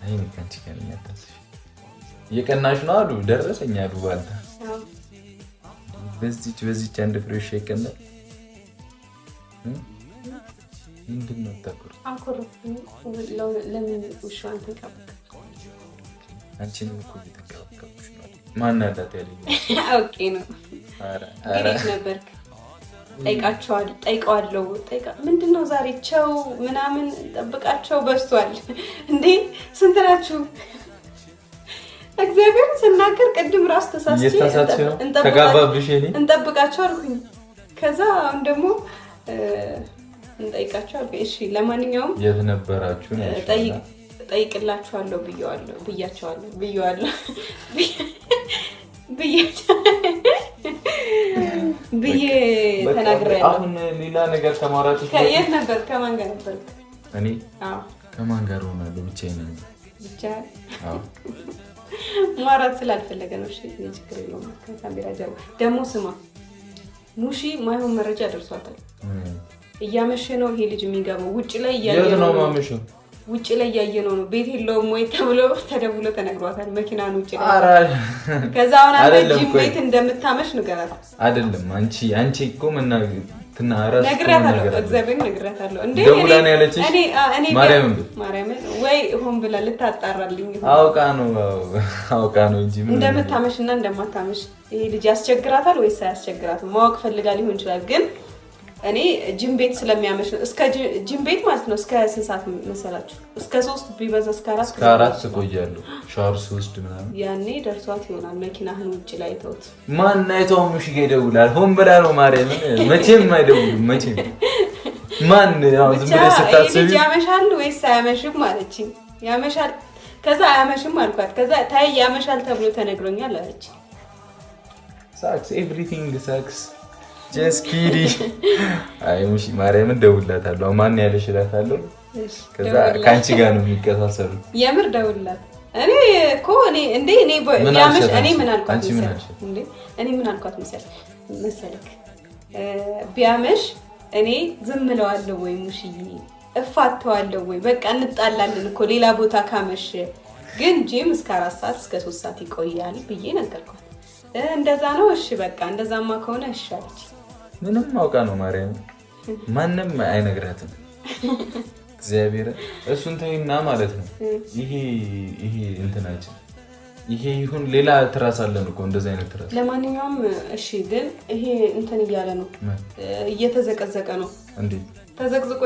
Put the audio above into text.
አይ ካንቺ ጋር ያታስሽ የቀናሽ ነው አሉ ደረሰኛ አሉ ባልታ በዚች አንድ ፍሬ ሸከነ ምንድነው ታቆር አንኮርኩኝ ለምን ውሻን ተቀበል አንቺን እኮ እየተንከባከብኩሽ ነው ማን አዳት ያለኝ ኦኬ ነው አረ ነበርክ ጠይቀዋለሁ ምንድነው ዛሬ ቸው ምናምን ጠብቃቸው በስቷል እንዴ ስንት ናችሁ እግዚአብሔር ስናገር ቅድም ራስ ተሳስቼ እንጠብቃቸው አልኩኝ ከዛ አሁን ደግሞ እንጠይቃቸው እሺ ለማንኛውም የት ነበራችሁ ነው ጠይቅላችኋለሁ ብያቸዋለሁ ብዬ ተናግሬያለሁ አሁን ሌላ ነገር ተማራችሁ ከየት ነበር ከማን ጋር ነበር እኔ ከማን ጋር ሆናለሁ ብቻዬን ነኝ አዎ ማራት ስላልፈለገ ነው እሺ ችግር የለውም ከካሜራ ጀርባ ደግሞ ስማ ሙሺ ማይሆን መረጃ ደርሷታል እያመሸ ነው ይሄ ልጅ የሚገባው ውጪ ላይ ያየ ነው ማመሸው ውጪ ላይ ያየ ነው ቤት የለውም ወይ ተብሎ ተደውሎ ተነግሯታል መኪናን ውጪ ላይ ከዛ አሁን አንተ ጂም ቤት እንደምታመሽ ንገራት አይደለም አንቺ እኮ ትናራስ ነግራታለሁ እግዚአብሔር ነግራታለሁ እንዴ ደውላን ያለችሽ እኔ ማርያም ወይ ሆን ብላ ልታጣራልኝ አውቃ ነው እንጂ እንደምታመሽና እንደማታመሽ ይሄ ልጅ ያስቸግራታል ወይስ አያስቸግራትም ማወቅ ፈልጋ ሊሆን ይችላል ግን እኔ ጂም ቤት ስለሚያመሽ ነው እስከ ጂም ቤት ማለት ነው እስከ 6 ሰዓት መሰላችሁ እስከ 3 ቢበዛ እስከ 4 ቆያለሁ ሻወር 3 ምናምን ያኔ ደርሷት ይሆናል መኪናህን ውጪ ላይ ተውት ማን አይተው ሙሽ ይደውላል ሆን ብላ ነው ማርያም መቼም አይደውልም መቼም ማን ያው ዝም ብለሽ ስታስቢ ያመሻል ወይስ አያመሽም ማለችኝ ያመሻል ከዛ አያመሽም አልኳት ከዛ ታይ ያመሻል ተብሎ ተነግሮኛል አለች ሳክስ ኤቭሪቲንግ ሳክስ just kidding አይ ሙሽ ማርያም ደውላታለሁ ማን ያለሽ እላታለሁ ከዛ ካንቺ ጋር ነው የሚከታሰሉት የምር ደውላት እኔ ያመሽ እኔ ምን አልኳት መሰለክ ቢያመሽ እኔ ዝም እለዋለሁ ወይ ሙሽዬ እፋተዋለሁ ወይ በቃ እንጣላለን እኮ ሌላ ቦታ ካመሽ ግን ጂም እስከ 4 ሰዓት እስከ 3 ሰዓት ይቆያል ብዬ ነገርኳት እንደዛ ነው እሺ በቃ እንደዛማ ከሆነ እሺ አለች ምንም አውቃ ነው ማርያም ማንንም አይነግራትም እግዚአብሔር እሱን ተይና ማለት ነው ይሄ እንትናችን ይሄ ይሁን ሌላ ትራስ አለን እኮ እንደዛ አይነት ትራስ ለማንኛውም እሺ ግን ይሄ እንትን እያለ ነው እየተዘቀዘቀ ነው እንዴ ተዘቅዝቆ